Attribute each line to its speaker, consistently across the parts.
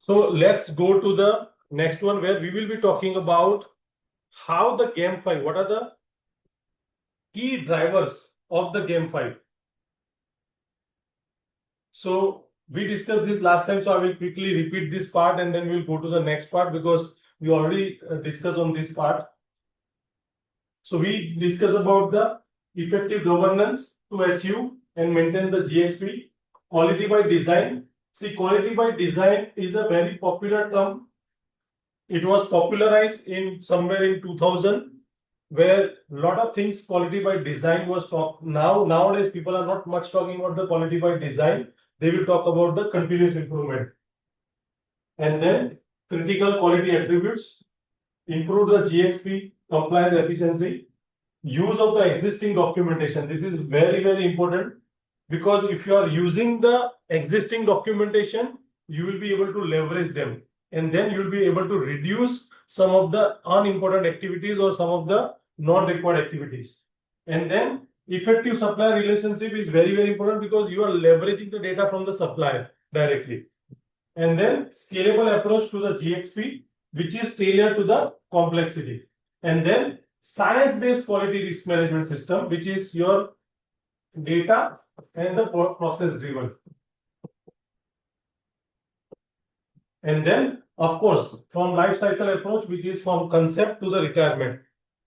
Speaker 1: So let's go to the next one where we will be talking about how the Gamp 5, what are the key drivers of the Gamp 5. So we discussed this last time, so I will quickly repeat this part and then we'll go to the next part because we already discussed on this part. So we discussed about the effective governance to achieve and maintain the GXP, quality by design. See, quality by design is a very popular term. It was popularized in somewhere in 2000, where a lot of things quality by design was talked. Nowadays, people are not much talking about the quality by design. They will talk about the continuous improvement. And then critical quality attributes, improve the GXP, compliance efficiency, use of the existing documentation. This is very, very important because if you are using the existing documentation, you will be able to leverage them. And then you'll be able to reduce some of the unimportant activities or some of the non-required activities. And then effective supplier relationship is very, very important because you are leveraging the data from the supplier directly. And then scalable approach to the GXP, which is tailored to the complexity. And then science-based quality risk management system, which is your data and the process driven. And then, of course, from life cycle approach, which is from concept to the retirement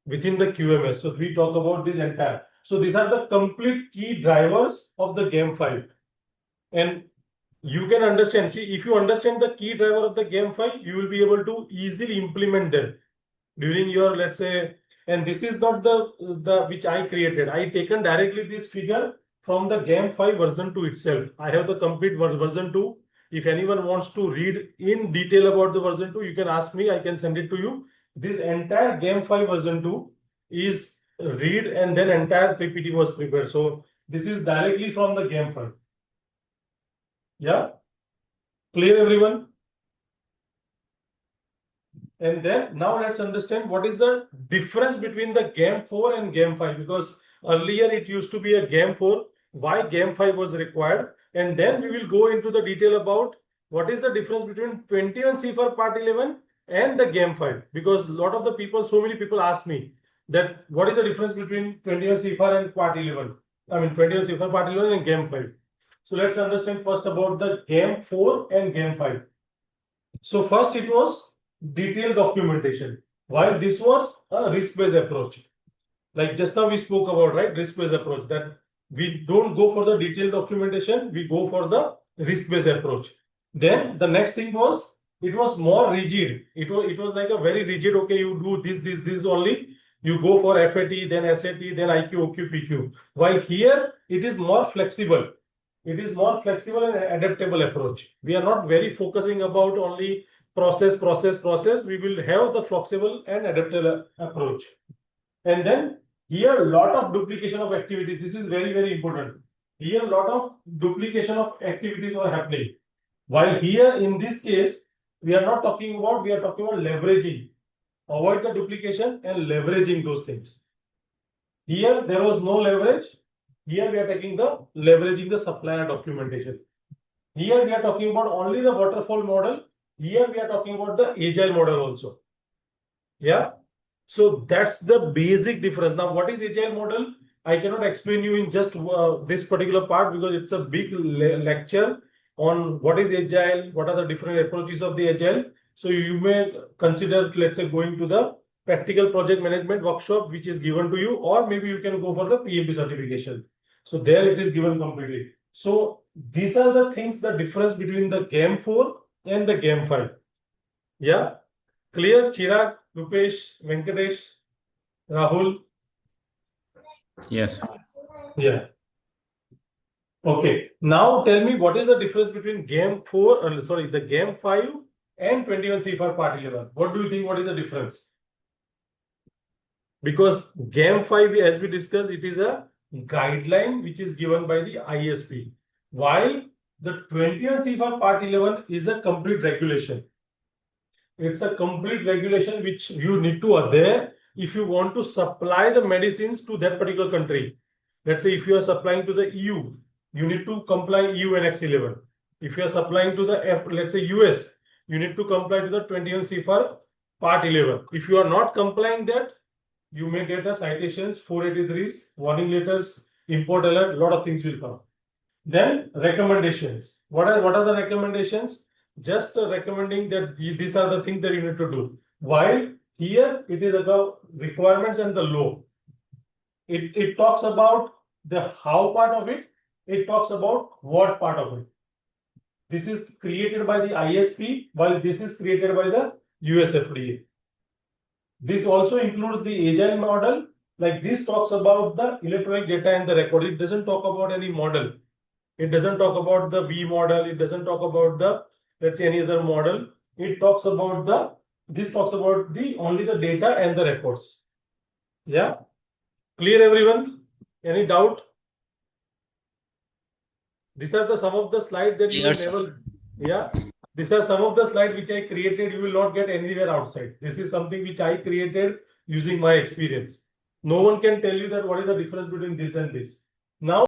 Speaker 1: within the QMS. So we talk about this entire. So these are the complete key drivers of the Gamp 5. And you can understand, see, if you understand the key driver of the Gamp 5, you will be able to easily implement them during your, let's say, and this is not the which I created. I taken directly this figure from the Gamp 5 version 2 itself. I have the complete version 2. If anyone wants to read in detail about the version 2, you can ask me, I can send it to you. This entire Gamp 5 version 2 is read and then entire PPT was prepared. So this is directly from the Gamp 5. Yeah, clear everyone? And then now let's understand what is the difference between the Gamp 4 and Gamp 5, because earlier it used to be a Gamp 4, why Gamp 5 was required, and then we will go into the detail about what is the difference between 21 CFR Part 11 and the Gamp 5, because a lot of the people, so many people ask me that what is the difference between 21 CFR and Part 11, I mean 21 CFR Part 11 and Gamp 5. So let's understand first about the Gamp 4 and Gamp 5. So first it was detailed documentation, while this was a risk-based approach. Like just now we spoke about, right, risk-based approach, that we don't go for the detailed documentation, we go for the risk-based approach. Then the next thing was, it was more rigid. It was like a very rigid, okay, you do this only. You go for FAT, then SAT, then IQ, OQ, PQ. While here it is more flexible. It is more flexible and adaptable approach. We are not very focusing about only process. We will have the flexible and adaptable approach. And then here a lot of duplication of activities. This is very, very important. Here a lot of duplication of activities are happening. While here in this case, we are not talking about, we are talking about leveraging. Avoid the duplication and leveraging those things. Here there was no leverage. Here we are taking the leveraging the supplier documentation. Here we are talking about only the waterfall model. Here we are talking about the agile model also. Yeah. So that's the basic difference. Now, what is agile model? I cannot explain you in just this particular part because it's a big lecture on what is agile, what are the different approaches of the agile. So you may consider, let's say, going to the practical project management workshop, which is given to you, or maybe you can go for the PMP certification. So there it is given completely. So these are the things, the difference between the Gamp 4 and the Gamp 5. Yeah, clear? Chirag, Rupesh, Venkatesh, Rahul?
Speaker 2: Yes.
Speaker 1: Yeah. Okay. Now tell me what is the difference between Gamp 4, the Gamp 5 and 21 CFR Part 11. What do you think? What is the difference? Because Gamp 5, as we discussed, it is a guideline which is given by the ISP, while the 21 CFR Part 11 is a complete regulation. It's a complete regulation which you need to adhere if you want to supply the medicines to that particular country. Let's say if you are supplying to the EU, you need to comply EU Annex 11. If you are supplying to the let's say US, You need to comply to the 21 CFR Part 11. If you are not complying that, you may get a citations, 483s, warning letters, import alert, a lot of things will come. Then recommendations. What are the recommendations? Just recommending that these are the things that you need to do. While here it is about requirements and the law. It talks about the how part of it. It talks about what part of it. This is created by the ISP, while this is created by the USFDA. This also includes the agile model. Like this talks about the electronic data and the record. It doesn't talk about any model. It doesn't talk about the V model. It doesn't talk about the, let's say, any other model. It talks about this talks about only the data and the records. Yeah. Clear, everyone? Any doubt? These are some of the slides that you will never. Yeah. These are some of the slides which I created. You will not get anywhere outside. This is something which I created using my experience. No one can tell you that what is the difference between this and this. Now